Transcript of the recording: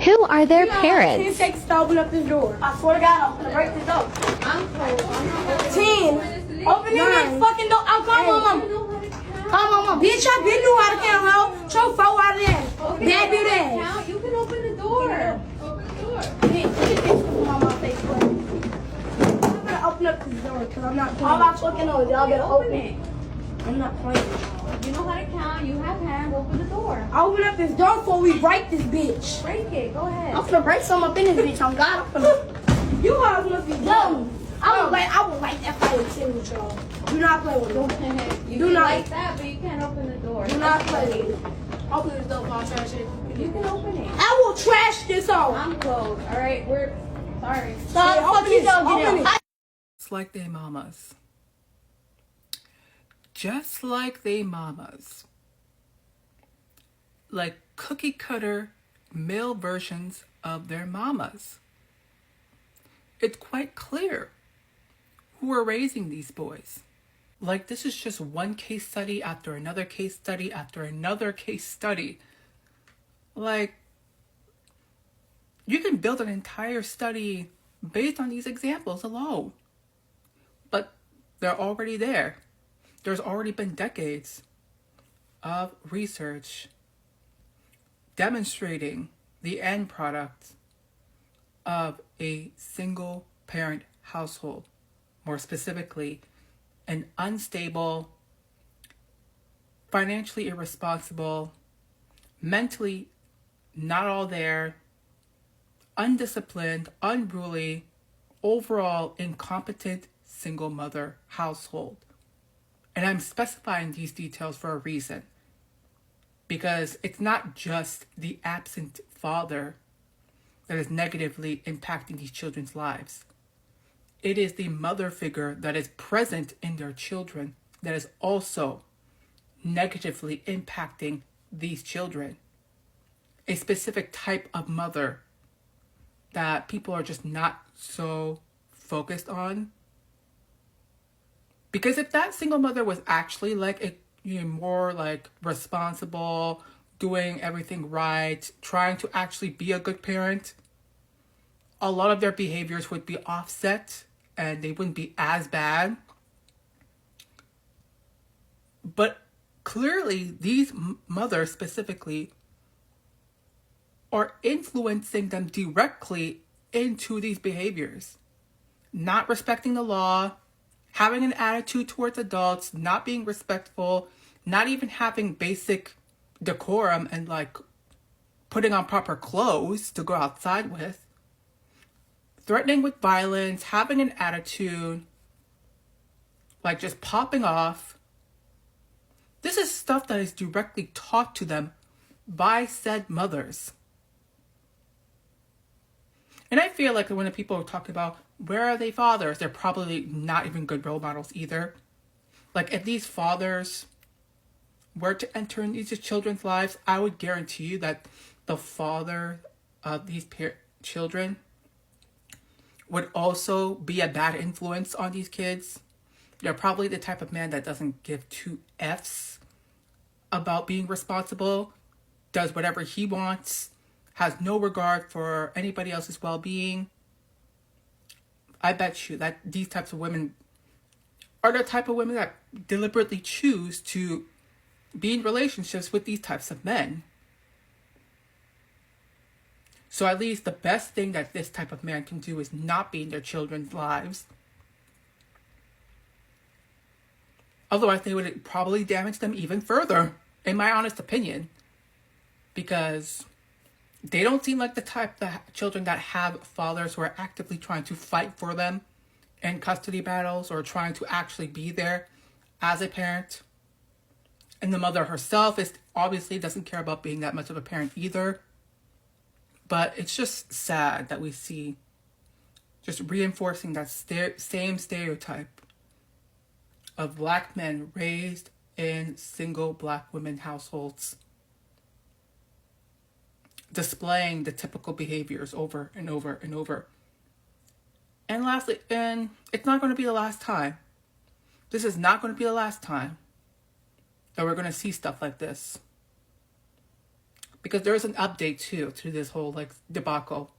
Who are their parents? 10 seconds to open up this door. I swear to God, I'm gonna break this door. I'm cold. 10. Open this fucking door. I'll call my mama. Call my mama. Bitch, I been knew how to count, ho. Show 4 out of that. Dad do that. You can open the door. Open the door. I'm gonna open up this door because I'm not playing. All my fucking knows, y'all better open it. I'm not playing. You know how to count. You have hands. Open the door. I'll open up this door before we break this bitch. Break it. Go ahead. I'm finna break some up in this bitch. I'm God. You hoes must be dumb. I would like that fight with y'all. Do not play with me. You Do can not like that, but you can't open the door. Do not play with me. Open this door, I'll trash it. You can open it. I will trash this off. I'm closed. All right, we're sorry. Sorry, open this. Open it. Just like they mamas. Just like they mamas. Like cookie cutter male versions of their mamas. It's quite clear who are raising these boys. Like, this is just one case study after another case study after another case study. Like, you can build an entire study based on these examples alone. But they're already there. There's already been decades of research demonstrating the end product of a single parent household. More specifically, an unstable, financially irresponsible, mentally not all there, undisciplined, unruly, overall incompetent single mother household. And I'm specifying these details for a reason. Because it's not just the absent father that is negatively impacting these children's lives. It is the mother figure that is present in their children that is also negatively impacting these children. A specific type of mother that people are just not so focused on. Because if that single mother was actually like a more like responsible, doing everything right, trying to actually be a good parent, a lot of their behaviors would be offset and they wouldn't be as bad. But clearly, these mothers specifically are influencing them directly into these behaviors. Not respecting the law, having an attitude towards adults, not being respectful, not even having basic decorum and like putting on proper clothes to go outside with, threatening with violence, having an attitude, like just popping off. This is stuff that is directly taught to them by said mothers. And I feel like when people are talking about where are they fathers, they're probably not even good role models either. Like if these fathers were to enter into these children's lives, I would guarantee you that the father of these children would also be a bad influence on these kids. They're probably the type of man that doesn't give two F's about being responsible, does whatever he wants, has no regard for anybody else's well-being. I bet you that these types of women are the type of women that deliberately choose to be in relationships with these types of men. So at least the best thing that this type of man can do is not be in their children's lives. Otherwise, they would probably damage them even further, in my honest opinion. Because they don't seem like the type of children that have fathers who are actively trying to fight for them in custody battles or trying to actually be there as a parent. And the mother herself is obviously doesn't care about being that much of a parent either. But it's just sad that we see just reinforcing that same stereotype of black men raised in single black women households, displaying the typical behaviors over and over and over. And lastly, and it's not going to be the last time. This is not going to be the last time that we're going to see stuff like this. because there's an update too to this whole like debacle.